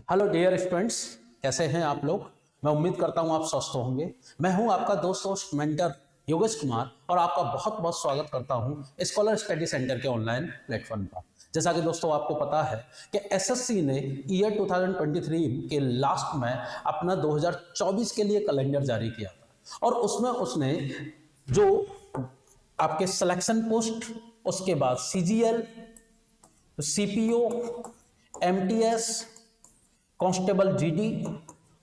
Hello dear students, कैसे हैं आप लोग। मैं उम्मीद करता हूं आप स्वस्थ होंगे। मैं हूं आपका दोस्त होस्ट मेंटर योगेश कुमार और आपका बहुत बहुत स्वागत करता हूं स्कॉलर स्टडी सेंटर के ऑनलाइन प्लेटफॉर्म पर। जैसा कि दोस्तों आपको पता है कि एसएससी ने ईयर 2023 के लास्ट में अपना 2024 के लिए कैलेंडर जारी किया था और उसमें उसने जो आपके सिलेक्शन पोस्ट, उसके बाद CGL, CPO, MTS, constable GD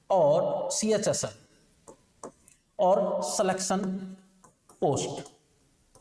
और सीएचएसएल और सिलेक्शन पोस्ट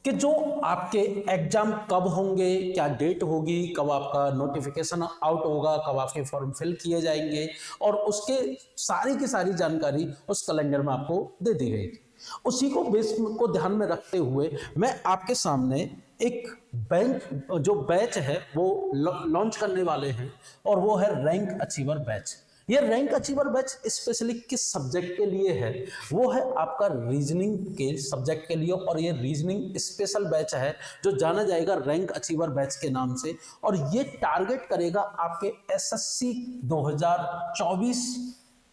कि जो आपके एग्जाम कब होंगे, क्या डेट होगी, कब आपका नोटिफिकेशन आउट होगा, कब आपके फॉर्म फिल किए जाएंगे और उसके सारी की सारी जानकारी उस कैलेंडर में आपको दे दी गई थी। उसी को बेस को ध्यान में रखते हुए मैं आपके सामने एक बैच है वो लॉन्च करने वाले हैं और वो है रैंक अचीवर बैच। ये रैंक अचीवर बैच स्पेशली किस सब्जेक्ट के लिए है? वो है आपका रीजनिंग के सब्जेक्ट के लिए और ये रीजनिंग स्पेशल बैच है जो जाना जाएगा रैंक अचीवर बैच के नाम से। और ये टारगेट करेगा आपके एसएससी 2024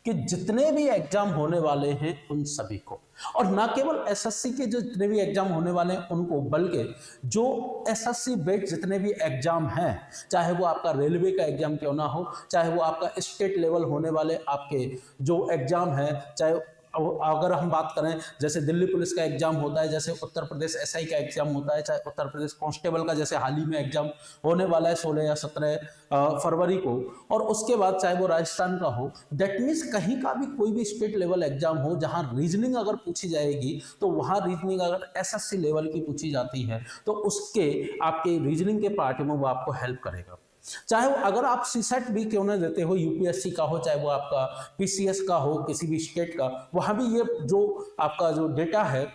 कि जितने भी एग्जाम होने वाले हैं उन सभी को, और ना केवल एसएससी के जो जितने भी एग्जाम होने वाले हैं उनको, बल्कि जो एसएससी बेस्ड जितने भी एग्जाम हैं, चाहे वो आपका रेलवे का एग्जाम क्यों ना हो, चाहे वो आपका स्टेट लेवल होने वाले आपके जो एग्जाम है, चाहे अगर हम बात करें जैसे दिल्ली पुलिस का एग्जाम होता है, जैसे उत्तर प्रदेश एसआई का एग्जाम होता है, चाहे उत्तर प्रदेश कांस्टेबल का जैसे हाल ही में एग्जाम होने वाला है 16 या 17 फरवरी को, और उसके बाद चाहे वो राजस्थान का हो, दैट मीन्स कहीं का भी कोई भी स्टेट लेवल एग्जाम हो जहां रीजनिंग अगर पूछी जाएगी तो वहां रीजनिंग अगर एसएससी लेवल की पूछी जाती है तो उसके आपके रीजनिंग के पार्ट में वो आपको हेल्प करेगा। चाहे वो अगर आप सीसेट भी क्यों ना देते हो, यूपीएससी का हो, चाहे वो आपका पीसीएस का हो, किसी भी स्टेट का, वहां भी ये जो आपका जो डेटा है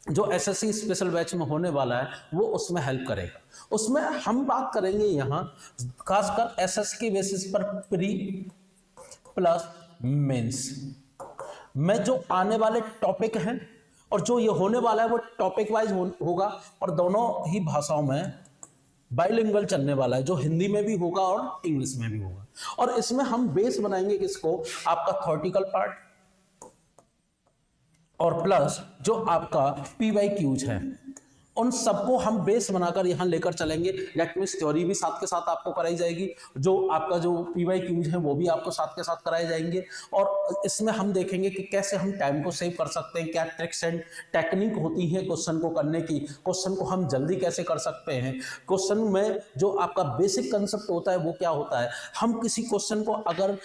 जो एसएससी स्पेशल बैच में होने वाला है वो उसमें हेल्प करेगा। उसमें हम बात करेंगे यहाँ खासकर एसएस के बेसिस पर प्री प्लस मेंस में जो आने वाले टॉपिक हैं और जो ये होने वाला है वो टॉपिक वाइज होगा और दोनों ही भाषाओं में बाइलिंगुअल चलने वाला है, जो हिंदी में भी होगा और इंग्लिश में भी होगा। और इसमें हम बेस बनाएंगे किसको? आपका थ्योरेटिकल पार्ट और प्लस जो आपका पीवाईक्यूज है, उन सबको हम बेस बनाकर यहां लेकर चलेंगे। दैट मींस थ्योरी भी साथ के साथ आपको कराई जाएगी, जो आपका जो पीवाईक्यूज है वो भी आपको साथ के साथ कराए जाएंगे। और इसमें हम देखेंगे कि कैसे हम टाइम को सेव कर सकते हैं, क्या ट्रिक्स एंड टेक्निक होती है क्वेश्चन को करने की, क्वेश्चन को हम जल्दी कैसे कर सकते हैं, क्वेश्चन में जो आपका बेसिक कंसेप्ट होता है वो क्या होता है, हम किसी क्वेश्चन को अगर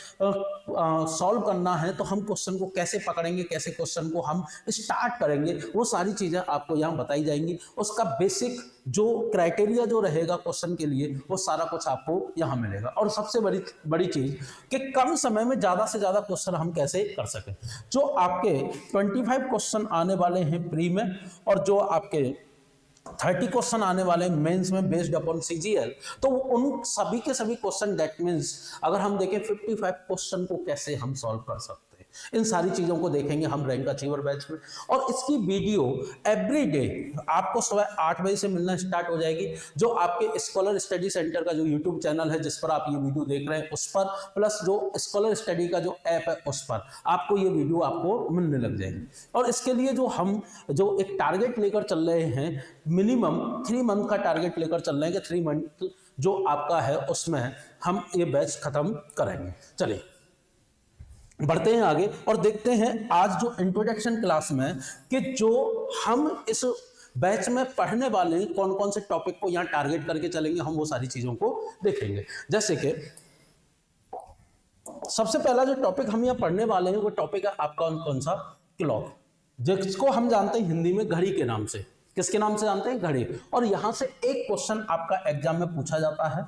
सॉल्व करना है तो हम क्वेश्चन को कैसे पकड़ेंगे, कैसे क्वेश्चन को हम स्टार्ट करेंगे, वो सारी चीजें आपको यहाँ बताई जाएंगी। उसका बेसिक जो क्राइटेरिया जो रहेगा क्वेश्चन के लिए वो सारा कुछ आपको यहां मिलेगा। और सबसे बड़ी चीज कि कम समय में ज्यादा से ज्यादा क्वेश्चन हम कैसे कर सकें। जो आपके 25 क्वेश्चन आने वाले हैं प्री में और जो आपके 30 क्वेश्चन आने वाले मेंस में बेस्ड अपॉन सीजीएल, तो उन सभी के सभी क्वेश्चन दैट मींस अगर हम देखें 55 क्वेश्चन को कैसे हम सॉल्व कर सकते हैं, इन सारी चीजों को देखेंगे हम रैंक अचीवर बैच में। और इसकी वीडियो एवरी डे आपको सुबह 8 बजे से मिलना स्टार्ट हो जाएगी, जो आपके स्कॉलर स्टडी सेंटर का जो यूट्यूब चैनल है जिस पर आप ये वीडियो देख रहे हैं उस पर, प्लस जो स्कॉलर स्टडी का जो ऐप है उस पर आपको ये वीडियो आपको मिलने लग जाएगी। और इसके लिए जो हम जो एक टारगेट लेकर चल रहे हैं, मिनिमम 3 मंथ का टारगेट लेकर चल रहे हैं कि 3 मंथ जो आपका है उसमें हम ये बैच खत्म करेंगे। चलिए बढ़ते हैं आगे और देखते हैं आज जो इंट्रोडक्शन क्लास में कि जो हम इस बैच में पढ़ने वाले कौन कौन से टॉपिक को यहाँ टारगेट करके चलेंगे, हम वो सारी चीजों को देखेंगे। जैसे कि सबसे पहला जो टॉपिक हम यहाँ पढ़ने वाले हैं वो टॉपिक है आपका कौन सा? क्लॉक, जिसको हम जानते हैं हिंदी में घड़ी के नाम से। किसके नाम से जानते हैं? घड़ी। और यहां से एक क्वेश्चन आपका एग्जाम में पूछा जाता है।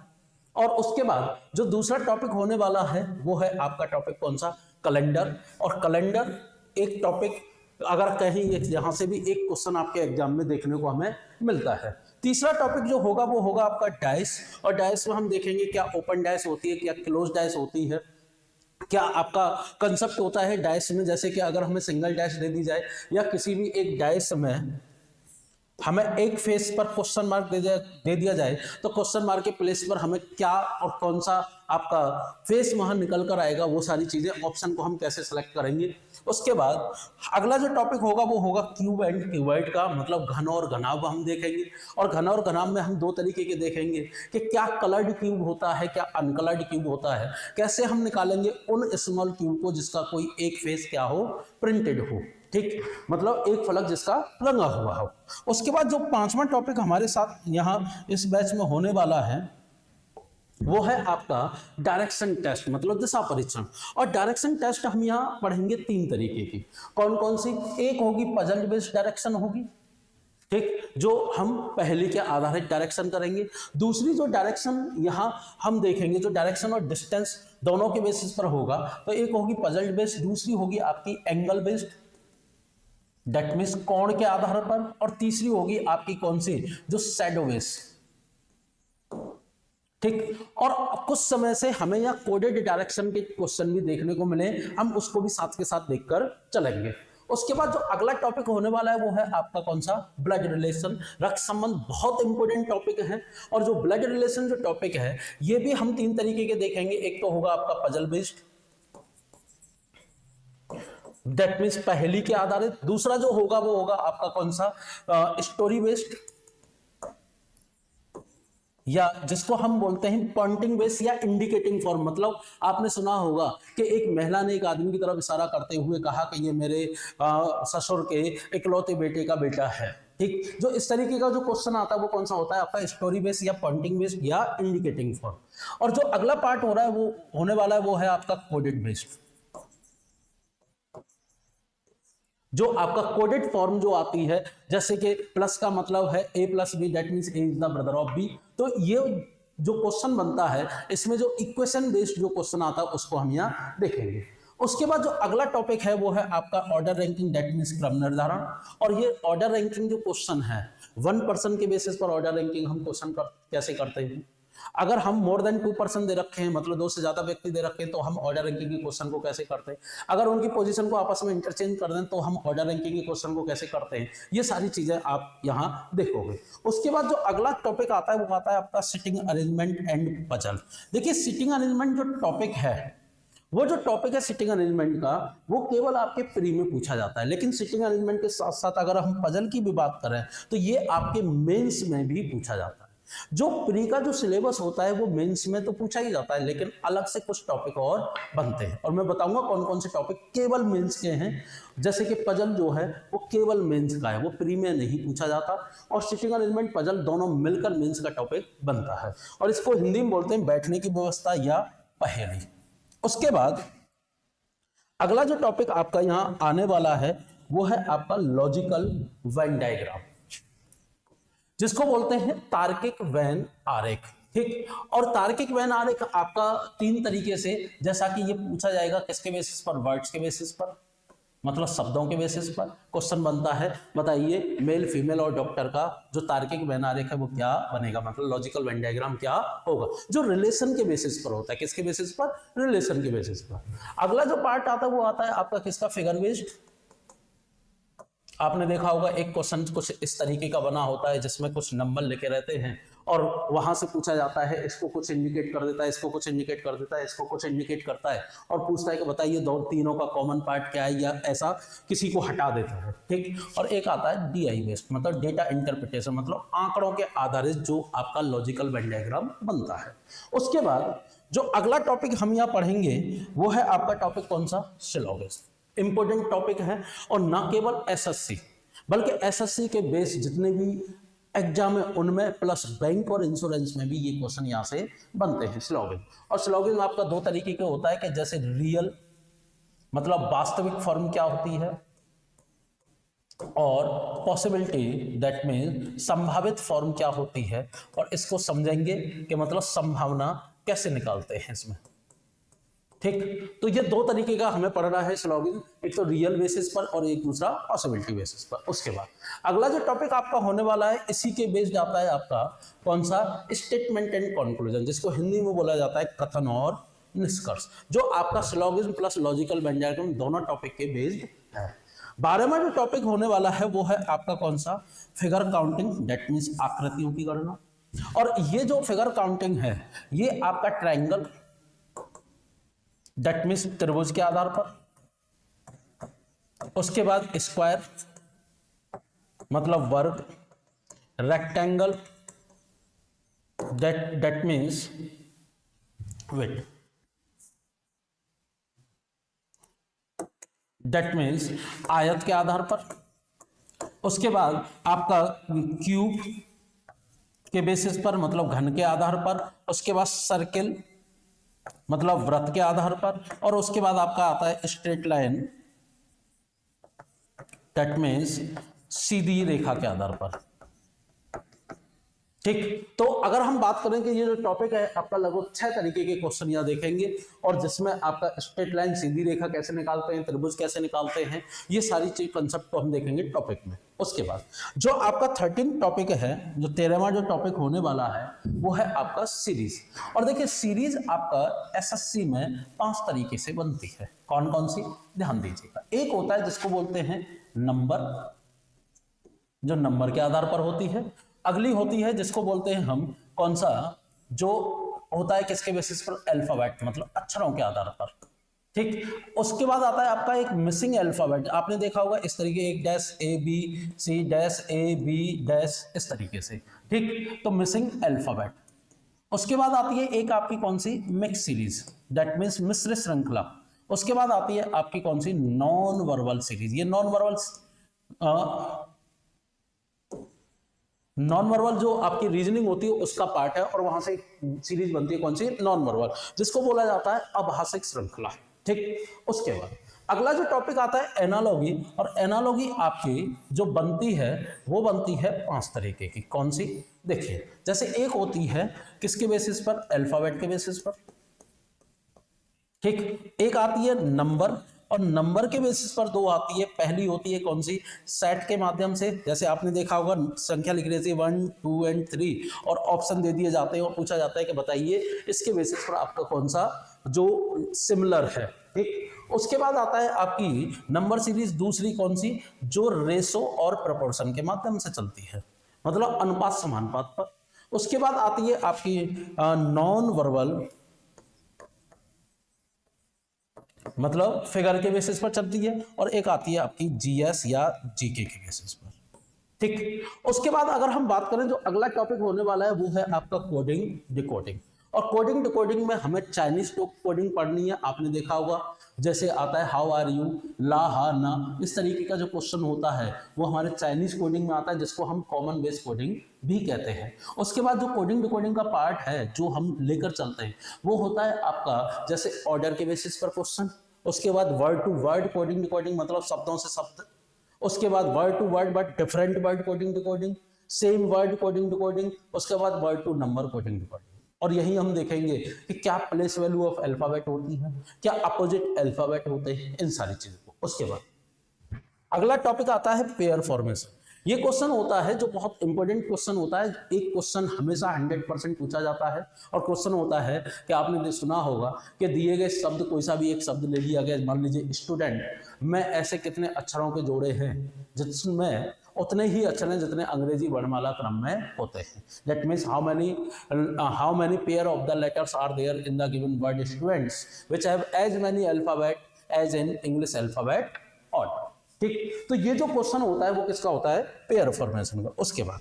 और उसके बाद जो दूसरा टॉपिक होने वाला है वो है आपका टॉपिक कौन सा? कैलेंडर। और कैलेंडर एक टॉपिक अगर कहीं यहां से भी एक क्वेश्चन आपके एग्जाम में देखने को हमें मिलता है। तीसरा टॉपिक जो होगा वो होगा आपका डाइस। और डाइस में हम देखेंगे क्या ओपन डाइस होती है, क्या क्लोज डाइस होती है, क्या आपका कंसेप्ट होता है डाइस में। जैसे कि अगर हमें सिंगल डाइस दे दी जाए या किसी भी एक डाइस में हमें एक फेस पर क्वेश्चन मार्क दे दिया जाए तो क्वेश्चन मार्क के प्लेस पर हमें क्या और कौन सा आपका फेस वहां निकल कर आएगा, वो सारी चीजें ऑप्शन को हम कैसे सेलेक्ट करेंगे। उसके बाद अगला जो टॉपिक होगा वो होगा क्यूब एंड क्यूबॉइड का, मतलब घन और घनाभ हम देखेंगे। और घन और घनाभ में हम दो तरीके के देखेंगे कि क्या कलर्ड क्यूब होता है, क्या अनकलर्ड क्यूब होता है, कैसे हम निकालेंगे उन स्मॉल क्यूब को जिसका कोई एक फेस क्या हो, प्रिंटेड हो, ठीक, मतलब एक फलक जिसका रंगा हुआ हो। उसके बाद जो पांचवा टॉपिक हमारे साथ यहाँ इस बैच में होने वाला है वो है आपका डायरेक्शन टेस्ट, मतलब दिशा परीक्षण। और डायरेक्शन टेस्ट हम यहाँ पढ़ेंगे तीन तरीके की। कौन कौन सी? एक होगी पजल बेस्ड डायरेक्शन होगी, ठीक, जो हम पहले के आधारित डायरेक्शन करेंगे। दूसरी जो डायरेक्शन यहाँ हम देखेंगे, जो डायरेक्शन और डिस्टेंस दोनों के बेसिस पर होगा, तो एक होगी पजल बेस्ड, दूसरी होगी आपकी एंगल बेस्ड, दैट मीन्स कोण के आधार पर, और तीसरी होगी आपकी कौन सी, जो शैडो बेस्ड, ठीक। और कुछ समय से हमें यहाँ कोडेड डायरेक्शन के क्वेश्चन भी देखने को मिले, हम उसको भी साथ के साथ देखकर चलेंगे। उसके बाद जो अगला टॉपिक होने वाला है वो है आपका कौन सा, ब्लड रिलेशन, रक्त संबंध, बहुत इंपॉर्टेंट टॉपिक है। और जो ब्लड रिलेशन जो टॉपिक है ये भी हम तीन तरीके के देखेंगे। एक तो होगा आपका पजल बेस्ड, दैट मीन्स पहेली के आधारित। दूसरा जो होगा वो होगा आपका कौन सा, स्टोरी बेस्ड, या जिसको हम बोलते हैं पॉइंटिंग बेस या इंडिकेटिंग फॉर्म। मतलब आपने सुना होगा कि एक महिला ने एक आदमी की तरफ इशारा करते हुए कहा कि ये मेरे ससुर के इकलौते बेटे का बेटा है, ठीक। जो इस तरीके का जो क्वेश्चन आता है वो कौन सा होता है आपका, स्टोरी बेस या पॉइंटिंग बेस या इंडिकेटिंग फॉर्म। और जो अगला पार्ट हो रहा है वो होने वाला है वो है आपका कोडेड बेस्ड, जो आपका कोडेड फॉर्म जो आती है, जैसे कि प्लस का मतलब है a plus B, that means A is the brother of B. तो ये जो क्वेश्चन बनता है इसमें जो इक्वेशन बेस्ड जो क्वेश्चन आता है उसको हम यहाँ देखेंगे। उसके बाद जो अगला टॉपिक है वो है आपका ऑर्डर रैंकिंग, दैट मीन्स क्रम निर्धारण। और ये ऑर्डर रैंकिंग जो क्वेश्चन है 1% के बेसिस पर ऑर्डर रैंकिंग हम क्वेश्चन कैसे करते हैं। अगर हम मोर देन 2% दे रखे हैं, मतलब 2 से ज्यादा व्यक्ति दे रखे हैं, तो हम ऑर्डर रैंकिंग के क्वेश्चन को कैसे करते हैं। अगर उनकी पोजीशन को आपस में इंटरचेंज कर दें तो हम ऑर्डर रैंकिंग के क्वेश्चन को कैसे करते हैं। ये सारी चीजें आप यहाँ देखोगे। उसके बाद जो अगला टॉपिक आता है वो आता है आपका सिटिंग अरेंजमेंट एंड पजल। देखिए सिटिंग अरेंजमेंट जो टॉपिक है, वो जो टॉपिक है सिटिंग अरेंजमेंट का, वो केवल आपके प्री में पूछा जाता है। लेकिन सिटिंग अरेंजमेंट के साथ साथ अगर हम पजल की भी बात करें तो ये आपके मेंस में भी पूछा जाता है। जो प्री का जो सिलेबस होता है वो मेंस में तो पूछा ही जाता है, लेकिन अलग से कुछ टॉपिक और बनते हैं। और मैं बताऊंगा कौन कौन से टॉपिक केवल मेंस के हैं। जैसे कि पजल जो है वो केवल मेंस का है, वो प्री में नहीं पूछा जाता। और सिटिंग अरेंजमेंट पजल दोनों मिलकर मेंस का टॉपिक बनता है, और इसको हिंदी में बोलते हैं बैठने की व्यवस्था या पहेली। उसके बाद अगला जो टॉपिक आपका यहाँ आने वाला है वो है आपका लॉजिकल वेन डायग्राम, जिसको बोलते हैं तार्किक वेन आरेख, ठीक। और तार्किक वेन आरेख आपका 3 तरीके से, जैसा कि ये पूछा जाएगा किसके बेसिस पर, वर्ड्स के बेसिस पर, मतलब शब्दों के बेसिस पर क्वेश्चन बनता है। बताइए मेल फीमेल और डॉक्टर का जो तार्किक वेन आरेख है वो क्या बनेगा, मतलब लॉजिकल वेन डायग्राम क्या होगा, जो रिलेशन के बेसिस पर होता है। किसके बेसिस पर, रिलेशन के बेसिस पर। अगला जो पार्ट आता है वो आता है आपका किसका, फिगर बेस्ड। आपने देखा होगा एक क्वेश्चन कुछ इस तरीके का बना होता है जिसमें कुछ नंबर लिखे रहते हैं और वहां से पूछा जाता है, इसको कुछ इंडिकेट कर देता है, इसको कुछ इंडिकेट कर देता है, इसको कुछ इंडिकेट करता है, और पूछता है कि बताइए दो तीनों का कॉमन पार्ट क्या है, या ऐसा किसी को हटा देता है, ठीक। और एक आता है DI बेस्ड, मतलब डेटा इंटरप्रिटेशन, मतलब आंकड़ों के आधारित जो आपका लॉजिकल वेन डायग्राम बनता है। उसके बाद जो अगला टॉपिक हम यहाँ पढ़ेंगे वो है आपका टॉपिक कौन सा, सिलोगिज्म। इंपॉर्टेंट टॉपिक है, और ना केवल SSC बल्कि SSC के बेस जितने भी एग्जाम है उनमें, प्लस बैंक और इंश्योरेंस में भी ये क्वेश्चन यहाँ से बनते हैं, सिलोगिज्म। और सिलोगिज्म आपका 2 तरीके का होता है कि जैसे रियल मतलब वास्तविक फॉर्म क्या होती है, और पॉसिबिलिटी दैट मीन संभावित फॉर्म क्या होती है। और इसको समझेंगे कि मतलब संभावना कैसे निकालते हैं इसमें, ठीक। तो ये 2 तरीके का हमें पढ़ना है सिलोगिज्म, एक तो रियल बेसिस पर और एक दूसरा पॉसिबिलिटी बेसिस पर। उसके बाद अगला जो टॉपिक आपका होने वाला है इसी के बेस्ड आता है आपका कौन सा, स्टेटमेंट एंड कंक्लूजन, जिसको हिंदी में बोला जाता है कथन और निष्कर्ष, जो आपका syllogism plus logical Venn diagram दोनों टॉपिक के बेस्ड है। 12वां जो टॉपिक होने वाला है वो है आपका कौन सा, फिगर काउंटिंग, दैट मीन्स आकृतियों की गणना। और ये जो फिगर काउंटिंग है ये आपका ट्रायंगल, दैट मीन्स त्रिभुज के आधार पर, उसके बाद स्क्वायर मतलब वर्ग, rectangle that means wait, that means आयत के आधार पर, उसके बाद आपका क्यूब के बेसिस पर मतलब घन के आधार पर, उसके बाद सर्किल मतलब वृत्त के आधार पर, और उसके बाद आपका आता है स्ट्रेट लाइन, दैट मीन्स सीधी रेखा के आधार पर। ठीक, तो अगर हम बात करें कि ये जो टॉपिक है आपका लगभग 6 तरीके के क्वेश्चन यहाँ देखेंगे, और जिसमें आपका स्ट्रेट लाइन सीधी रेखा कैसे निकालते हैं, त्रिभुज कैसे निकालते हैं, ये सारी चीज कंसेप्ट को हम देखेंगे टॉपिक में। उसके बाद जो आपका 13 टॉपिक है, जो 13वां जो टॉपिक होने वाला है वो है आपका सीरीज। और देखिए सीरीज आपका एसएससी में 5 तरीके से बनती है। कौन कौन सी, ध्यान दीजिएगा। एक होता है जिसको बोलते हैं नंबर, जो नंबर के आधार पर होती है। अगली होती है जिसको बोलते हैं हम कौन सा, जो होता है किसके बेसिस पर, अल्फाबेट मतलब अक्षरों के आधार पर। ठीक, उसके बाद आता है आपका एक मिसिंग अल्फाबेट, आपने देखा होगा इस तरीके, एक dash A B C dash A B dash, इस तरीके से। ठीक, तो मिसिंग अल्फाबेट। उसके बाद आती है एक आपकी कौन सी, मिक्स सीरीज, दैट मीन्स मिश्र श्रृंखला। उसके बाद आती है आपकी कौन सी, नॉन वर्बल सीरीज। ये नॉन वर्बल जो आपकी रीजनिंग होती है उसका पार्ट है, और वहां से सीरीज बनती है कौन सी, नॉन वर्बल, जिसको बोला जाता है आभाषिक श्रृंखला। ठीक, उसके बाद अगला जो टॉपिक आता है एनालॉगी, और एनालॉगी आपकी जो बनती है वो बनती है 5 तरीके की। कौन सी, देखिए जैसे एक होती है किसके बेसिस पर, अल्फाबेट के बेसिस पर। ठीक, एक आती है नंबर, और नंबर के बेसिस पर 2 आती है। पहली होती है कौन सी, सेट के माध्यम से, जैसे आपने देखा होगा संख्या लिख रही थी 1 2 एंड 3, और ऑप्शन दे दिए जाते हैं और पूछा जाता है कि बताइए इसके बेसिस पर आपका कौन सा जो सिमिलर है। ठीक, उसके बाद आता है आपकी नंबर सीरीज दूसरी कौन सी, जो रेशो और प्रपोर्शन के माध्यम से चलती है, मतलब अनुपात समानुपात पर। उसके बाद आती है आपकी नॉन वर्बल, मतलब फिगर के बेसिस पर चलती है, और एक आती है आपकी जीएस या जीके के बेसिस पर। ठीक, उसके बाद अगर हम बात करें जो अगला टॉपिक होने वाला है वो है आपका कोडिंग डिकोडिंग। और कोडिंग डिकोडिंग में हमें चाइनीज कोडिंग पढ़नी है। आपने देखा होगा जैसे आता है हाउ आर यू, ला हा ना, इस तरीके का जो क्वेश्चन होता है वो हमारे चाइनीज कोडिंग में आता है, जिसको हम कॉमन बेस कोडिंग भी कहते हैं। उसके बाद जो कोडिंग डिकोडिंग का पार्ट है जो हम लेकर चलते हैं वो होता है आपका जैसे ऑर्डर के बेसिस पर क्वेश्चन, उसके बाद word to word coding decoding मतलब शब्दों से शब्द, उसके बाद word to word but different word coding decoding, same word coding decoding, उसके बाद word to number coding decoding. और यही हम देखेंगे कि क्या प्लेस वैल्यू ऑफ अल्फाबेट होती है, क्या अपोजिट अल्फाबेट होते हैं, इन सारी चीजों को। उसके बाद अगला टॉपिक आता है पेयर फॉर्मेशन। ये क्वेश्चन होता है जो बहुत इंपॉर्टेंट क्वेश्चन होता है। एक क्वेश्चन हमेशा 100% पूछा जाता है, और क्वेश्चन होता है कि आपने सुना होगा कि दिए गए शब्द, कोई सा भी एक शब्द ले लिया गया, मान लीजिए स्टूडेंट, में ऐसे कितने अक्षरों के जोड़े हैं, जिसमें उतने ही अक्षर हैं जितने अंग्रेजी वर्णमाला क्रम में होते हैं। That means how many pair of the letters are there in the given word students which have as many alphabet as in English alphabet order. ठीक, तो ये जो क्वेश्चन होता है वो किसका होता है, पेयर फॉर्मेशन का। उसके बाद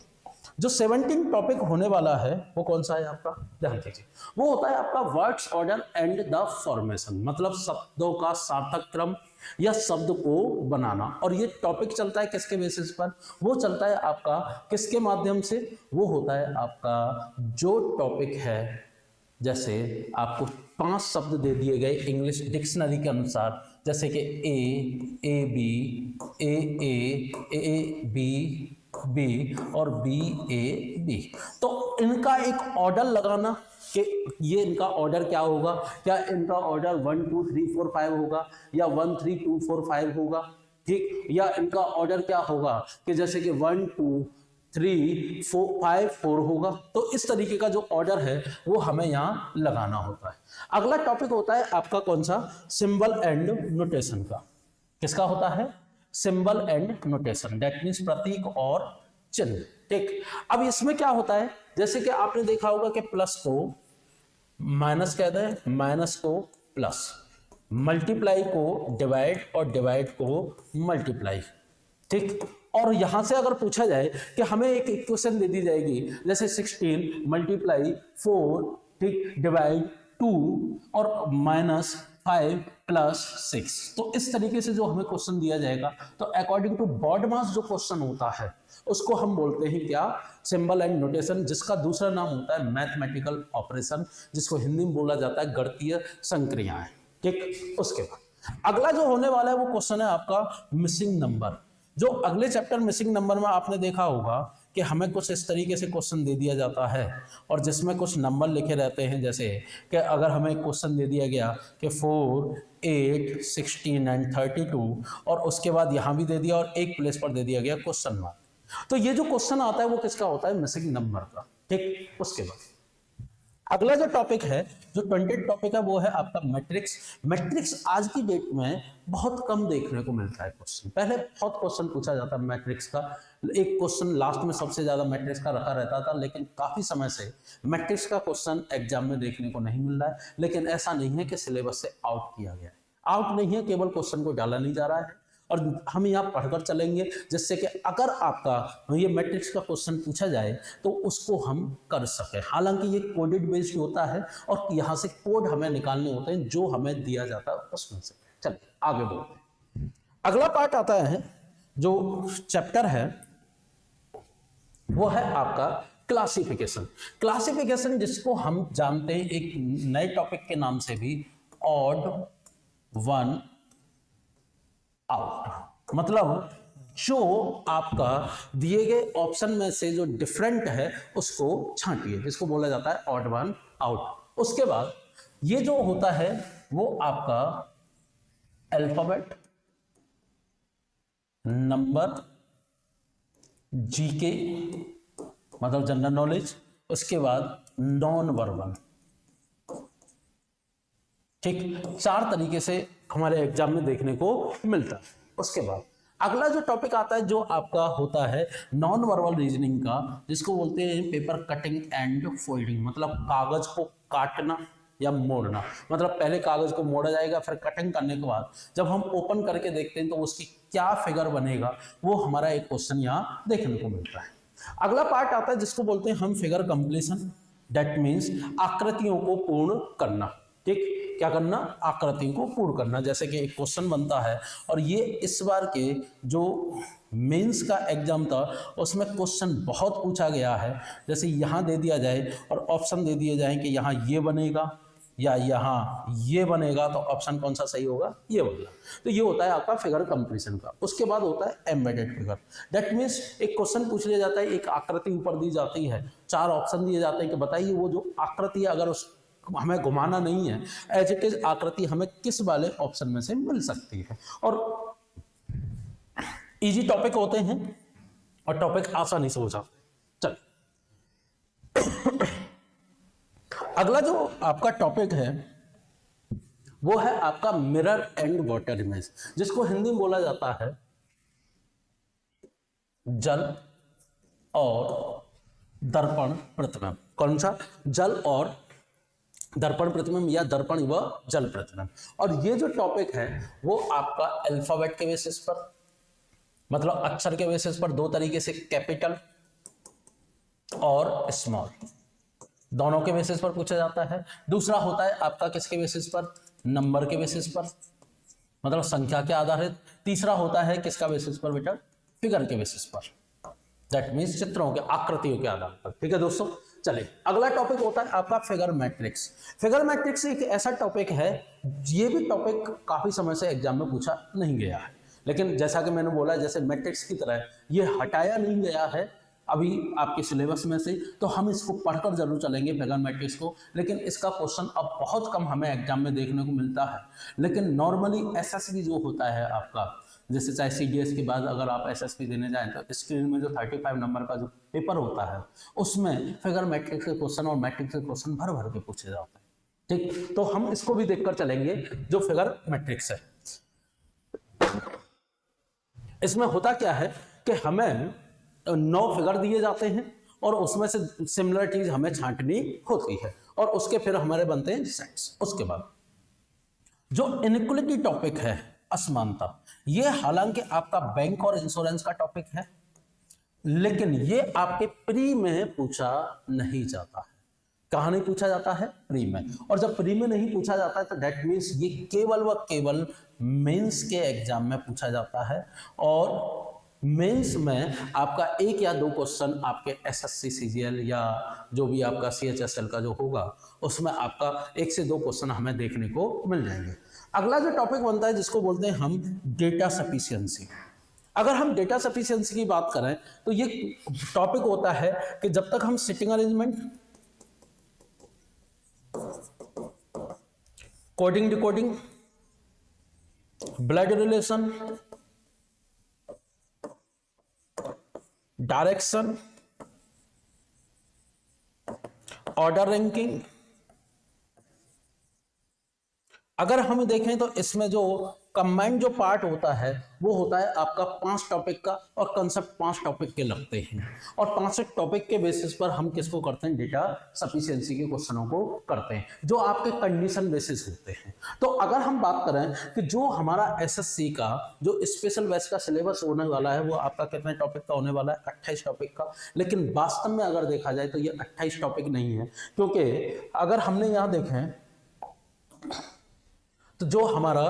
जो 17 टॉपिक होने वाला है वो कौन सा है आपका, ध्यान दीजिए, वो होता है आपका words order and the formation, मतलब शब्दों का सार्थक क्रम या शब्द को बनाना। और ये टॉपिक चलता है किसके बेसिस पर, वो चलता है आपका किसके माध्यम से, वो होता है आपका जो टॉपिक है, जैसे आपको 5 शब्द दे दिए गए इंग्लिश डिक्शनरी के अनुसार, जैसे कि A B, A B B और बी ए बी, तो इनका एक ऑर्डर लगाना कि ये इनका ऑर्डर क्या होगा, क्या इनका ऑर्डर 1 2 3 4 5 होगा या 1 3 2 4 5 होगा। ठीक, या इनका ऑर्डर क्या होगा कि जैसे कि 1 2 3 4 5 4 होगा। तो इस तरीके का जो ऑर्डर है वो हमें यहाँ लगाना होता है। अगला टॉपिक होता है आपका कौन सा, सिंबल एंड नोटेशन का। किसका होता है, symbol and notation, that means प्रतीक और चिन्ह। ठीक, अब इसमें क्या होता है, जैसे कि आपने देखा होगा कि प्लस को माइनस कह दें, माइनस को प्लस, मल्टीप्लाई को डिवाइड और डिवाइड को मल्टीप्लाई। ठीक, और यहां से अगर पूछा जाए कि हमें एक इक्वेशन दे दी जाएगी, जैसे 16 मल्टीप्लाई 4, ठीक, डिवाइड 2 और माइनस 5 प्लस 6, तो इस तरीके से जो हमें क्वेश्चन दिया जाएगा, तो अकॉर्डिंग टू बॉडमास जो क्वेश्चन होता है उसको हम बोलते हैं क्या, सिंबल एंड नोटेशन, जिसका दूसरा नाम होता है मैथमेटिकल ऑपरेशन, जिसको हिंदी में बोला जाता है गणितीय संक्रियाएं। ठीक, उसके बाद अगला जो होने वाला है वो क्वेश्चन है आपका मिसिंग नंबर। जो अगले चैप्टर मिसिंग नंबर में आपने देखा होगा कि हमें कुछ इस तरीके से क्वेश्चन दे दिया जाता है और जिसमें कुछ नंबर लिखे रहते हैं, जैसे कि अगर हमें क्वेश्चन दे दिया गया कि 4, 8, 16 एंड 32 और उसके बाद यहाँ भी दे दिया और एक प्लेस पर दे दिया गया क्वेश्चन मार्क, तो ये जो क्वेश्चन आता है वो किसका होता है, मिसिंग नंबर का। ठीक, उसके बाद अगला जो टॉपिक है, जो 20 टॉपिक है, वो है आपका मैट्रिक्स। मैट्रिक्स आज की डेट में बहुत कम देखने को मिलता है क्वेश्चन, पहले बहुत क्वेश्चन पूछा जाता है मैट्रिक्स का, एक क्वेश्चन लास्ट में सबसे ज्यादा मैट्रिक्स का रखा रहता था, लेकिन काफी समय से मैट्रिक्स का क्वेश्चन एग्जाम में देखने को नहीं मिल रहा है। लेकिन ऐसा नहीं है कि सिलेबस से आउट किया गया है, आउट नहीं है, केवल क्वेश्चन को डाला नहीं जा रहा है और हम यहाँ पढ़कर चलेंगे, जिससे कि अगर आपका ये मैट्रिक्स का क्वेश्चन पूछा जाए तो उसको हम कर सकें। हालांकि ये कोडेड बेस्ड होता है और यहाँ से कोड हमें निकालने होते हैं जो हमें दिया जाता है उसमें से। चलिए आगे बढ़ते हैं। अगला पार्ट आता है, जो चैप्टर है वो है आपका क्लासिफिकेशन। क्लासिफिकेशन जिसको हम जानते हैं एक नए टॉपिक के नाम से भी, ऑड वन आउट, मतलब जो आपका दिए गए ऑप्शन में से जो डिफरेंट है उसको छांटिए, जिसको बोला जाता है ऑड वन आउट। उसके बाद ये जो होता है वो आपका अल्फाबेट, नंबर, जीके मतलब जनरल नॉलेज, उसके बाद नॉन वर्बल। ठीक, 4 तरीके से हमारे एग्जाम में देखने को मिलता है। उसके बाद अगला जो टॉपिक आता है जो आपका होता है नॉन वर्बल रीजनिंग का, जिसको बोलते हैं पेपर कटिंग एंड फोल्डिंग, मतलब कागज को काटना या मोड़ना। मतलब पहले कागज को मोड़ा जाएगा, फिर कटिंग करने के बाद जब हम ओपन करके देखते हैं तो उसकी क्या फिगर बनेगा, वो हमारा एक क्वेश्चन यहाँ देखने को मिलता है। अगला पार्ट आता है जिसको बोलते हैं हम फिगर कंप्लीशन, दैट मीन्स आकृतियों को पूर्ण करना। ठीक, क्या करना, आकृतियों को पूर्ण करना। जैसे कि एक क्वेश्चन बनता है और ये इस बार के जो मेंस का एग्जाम था उसमें क्वेश्चन बहुत पूछा गया है। जैसे यहाँ दे दिया जाए और ऑप्शन दे दिए जाए कि यहाँ ये बनेगा या यहाँ ये बनेगा, तो ऑप्शन कौन सा सही होगा, ये वाला। तो ये होता है आपका फिगर कंप्लीशन का। उसके बाद होता है एम्बेडेड फिगर, दैट मीन्स एक क्वेश्चन पूछ लिया जाता है, एक आकृति ऊपर दी जाती है, 4 ऑप्शन दिए जाते हैं कि बताइए वो जो आकृति है अगर उस हमें घुमाना नहीं है, एज इट इज आकृति हमें किस वाले ऑप्शन में से मिल सकती है। और इजी टॉपिक होते हैं और टॉपिक आसानी से हो जाते हैं। चल अगला जो आपका टॉपिक है वो है आपका मिरर एंड वाटर इमेज, जिसको हिंदी में बोला जाता है जल और दर्पण प्रतिबिंब। कौन सा, जल और दर्पण प्रतिबिंब या दर्पण व जल प्रतिबिंब। और ये जो टॉपिक है वो आपका अल्फाबेट के बेसिस पर, मतलब अक्षर के बेसिस पर 2 तरीके से, कैपिटल और स्मॉल, दोनों के बेसिस पर पूछा जाता है। दूसरा होता है आपका किसके बेसिस पर, नंबर के बेसिस पर, मतलब संख्या के आधारित। तीसरा होता है किसका बेसिस पर बेटा, फिगर के बेसिस पर, दैट मीन्स चित्रों के, आकृतियों के आधार पर। ठीक है दोस्तों, चलिए अगला टॉपिक होता है आपका फिगर मैट्रिक्स। फिगर मैट्रिक्स एक ऐसा टॉपिक है, ये भी टॉपिक काफी समय से एग्जाम में पूछा नहीं गया है, लेकिन जैसा कि मैंने बोला जैसे मैट्रिक्स की तरह ये हटाया नहीं गया है अभी आपके सिलेबस में से, तो हम इसको पढ़कर जरूर चलेंगे फिगर मैट्रिक्स को। लेकिन इसका क्वेश्चन अब बहुत कम हमें एग्जाम में देखने को मिलता है। लेकिन नॉर्मली एसएसबी जो होता है आपका, जैसे चाहे सीडीएस के बाद अगर आप एसएसबी देने जाएं तो स्क्रीन में जो 35 नंबर का जो पेपर होता है उसमें फिगर मैट्रिक्स के क्वेश्चन और मैट्रिक्स के क्वेश्चन भर भर के पूछे जाते हैं। ठीक, तो हम इसको भी देखकर चलेंगे जो फिगर मैट्रिक्स है। इसमें होता क्या है कि हमें 9 फिगर दिए जाते हैं और उसमें से सिमिलरिटीज हमें छांटनी होती है और उसके फिर हमारे बनते हैं सेट्स। उसके बाद जो इनइक्वालिटी टॉपिक है, असमानता, ये हालांकि आपका बैंक और इंश्योरेंस का टॉपिक है, लेकिन ये आपके प्री में पूछा नहीं जाता है। कहां नहीं पूछा जाता है? प्री में। और जब प्री में नहीं पूछा जाता है तो दैट मीन्स ये केवल व केवल मेंस के एग्जाम में पूछा जाता है। और मेंस में आपका 1 या 2 क्वेश्चन आपके एसएससी सीजीएल या जो भी आपका सीएचएसएल का जो होगा उसमें आपका 1 से 2 क्वेश्चन हमें देखने को मिल जाएंगे। अगला जो टॉपिक बनता है जिसको बोलते हैं हम डेटा सफिशिएंसी। अगर हम डेटा सफिशिएंसी की बात करें तो ये टॉपिक होता है कि जब तक हम sitting arrangement, coding decoding, blood relation, direction, order ranking, अगर हम देखें तो इसमें जो कंबाइंड जो पार्ट होता है वो होता है आपका 5 टॉपिक का और कंसेप्ट 5 टॉपिक के लगते हैं। और 5 टॉपिक के बेसिस पर हम किसको करते हैं? डेटा सफिशिएंसी के क्वेश्चनों को करते हैं जो आपके कंडीशन बेसिस होते हैं। तो अगर हम बात करें कि जो हमारा एसएससी का जो स्पेशल बैच का सिलेबस होने वाला है वो आपका कितने टॉपिक का होने वाला है? 28 टॉपिक का। लेकिन वास्तव में अगर देखा जाए तो ये 28 टॉपिक नहीं है, क्योंकि अगर हमने यहाँ देखें तो जो हमारा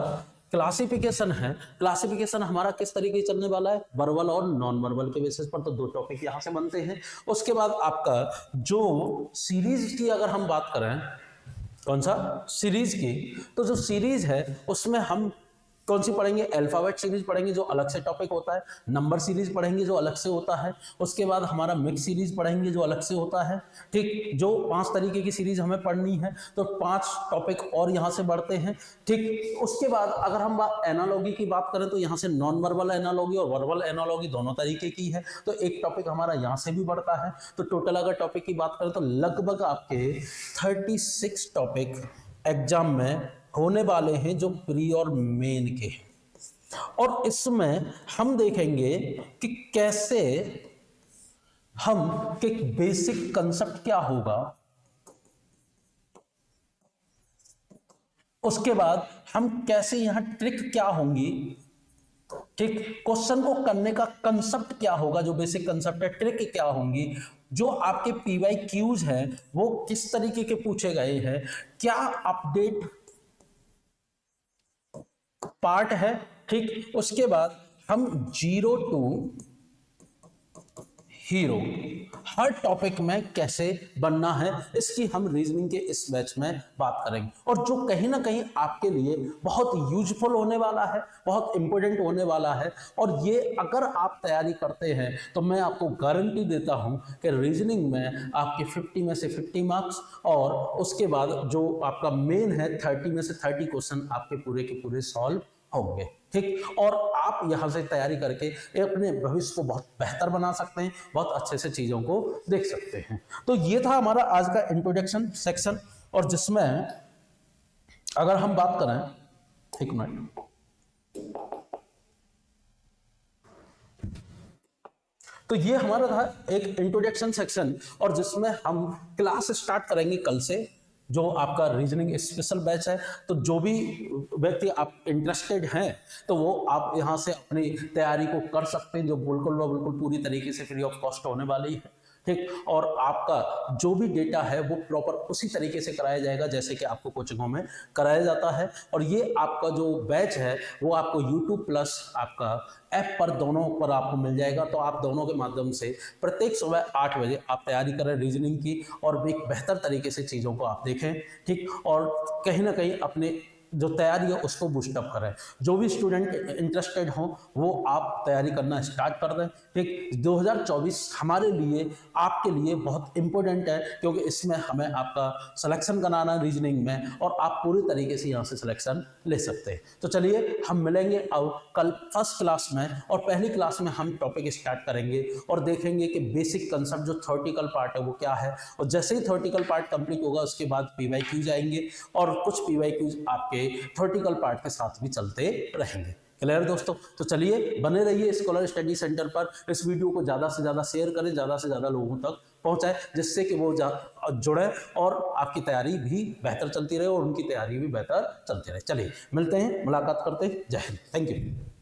क्लासिफिकेशन है, क्लासिफिकेशन हमारा किस तरीके चलने वाला है? वर्बल और नॉन वर्बल के बेसिस पर। तो 2 टॉपिक यहां से बनते हैं। उसके बाद आपका जो सीरीज की अगर हम बात करें, कौन सा? सीरीज की। तो जो सीरीज है उसमें हम कौन सी पढ़ेंगे? अल्फाबेट सीरीज पढ़ेंगे जो अलग से टॉपिक होता है, नंबर सीरीज पढ़ेंगे जो अलग से होता है, उसके बाद हमारा मिक्स सीरीज पढ़ेंगे जो अलग से होता है। ठीक, जो 5 तरीके की सीरीज हमें पढ़नी है तो 5 टॉपिक और यहाँ से बढ़ते हैं। ठीक, उसके बाद अगर हम एनालॉजी की बात करें तो यहाँ से नॉन वर्बल एनालॉजी और वर्बल एनालॉजी दोनों तरीके की है, तो एक टॉपिक हमारा यहाँ से भी बढ़ता है। तो टोटल अगर टॉपिक की बात करें तो लगभग आपके 36 टॉपिक एग्जाम में होने वाले हैं जो प्री और मेन के हैं। और इसमें हम देखेंगे कि कैसे हम कि बेसिक कंसेप्ट क्या होगा, उसके बाद हम कैसे यहां ट्रिक क्या होंगी, ठीक, क्वेश्चन को करने का कंसेप्ट क्या होगा, जो बेसिक कंसेप्ट है, ट्रिक क्या होंगी, जो आपके पीवाई क्यूज हैं वो किस तरीके के पूछे गए हैं, क्या अपडेट पार्ट है। ठीक, उसके बाद हम 0 टू हीरो हर टॉपिक में कैसे बनना है इसकी हम रीजनिंग के इस बैच में बात करेंगे। और जो कहीं ना कहीं आपके लिए बहुत यूजफुल होने वाला है, बहुत इंपॉर्टेंट होने वाला है। और ये अगर आप तैयारी करते हैं तो मैं आपको गारंटी देता हूं कि रीजनिंग में आपके 50 में से 50 मार्क्स और उसके बाद जो आपका मेन है 30 में से 30 क्वेश्चन आपके पूरे के पूरे सॉल्व होंगे। ठीक, और आप यहां से तैयारी करके अपने भविष्य को बहुत बेहतर बना सकते हैं, बहुत अच्छे से चीजों को देख सकते हैं। तो ये था हमारा आज का इंट्रोडक्शन सेक्शन, और जिसमें अगर हम बात करें, एक मिनट, तो ये हमारा था एक इंट्रोडक्शन सेक्शन, और जिसमें हम क्लास स्टार्ट करेंगे कल से, जो आपका रीजनिंग स्पेशल बैच है। तो जो भी व्यक्ति आप इंटरेस्टेड हैं तो वो आप यहाँ से अपनी तैयारी को कर सकते हैं, जो बिल्कुल पूरी तरीके से फ्री ऑफ कॉस्ट होने वाली है। ठीक, और आपका जो भी डेटा है वो प्रॉपर उसी तरीके से कराया जाएगा जैसे कि आपको कोचिंगों में कराया जाता है। और ये आपका जो बैच है वो आपको YouTube प्लस आपका ऐप पर, दोनों पर आपको मिल जाएगा। तो आप दोनों के माध्यम से प्रत्येक सुबह 8 बजे आप तैयारी करें रीजनिंग की, और एक बेहतर तरीके से चीज़ों को आप देखें। ठीक, और कहीं ना कहीं अपने जो तैयारी है उसको बूस्टअप करें। जो भी स्टूडेंट इंटरेस्टेड हों वो आप तैयारी करना स्टार्ट कर दें। ठीक, 2024 हमारे लिए, आपके लिए बहुत इंपॉर्टेंट है, क्योंकि इसमें हमें आपका सिलेक्शन कराना है रीजनिंग में, और आप पूरी तरीके से यहाँ से सिलेक्शन ले सकते हैं। तो चलिए हम मिलेंगे अब कल फर्स्ट क्लास में, और पहली क्लास में हम टॉपिक स्टार्ट करेंगे और देखेंगे कि बेसिक कंसेप्ट जो थ्योरेटिकल पार्ट है वो क्या है। और जैसे ही थ्योरेटिकल पार्ट कंप्लीट होगा उसके बाद PYQ जाएंगे, और कुछ PYQ आपके थ्योरेटिकल पार्ट के साथ भी चलते रहेंगे। क्लियर दोस्तों? तो चलिए बने रहिए स्कॉलर स्टडी सेंटर पर। इस वीडियो को ज़्यादा से ज़्यादा शेयर करें, ज़्यादा से ज़्यादा लोगों तक पहुंचाएं, जिससे कि वो जुड़े और आपकी तैयारी भी बेहतर चलती रहे और उनकी तैयारी भी बेहतर चलती रहे। चलिए मिलते हैं, मुलाकात करते हैं। जय हिंद, थैंक यू।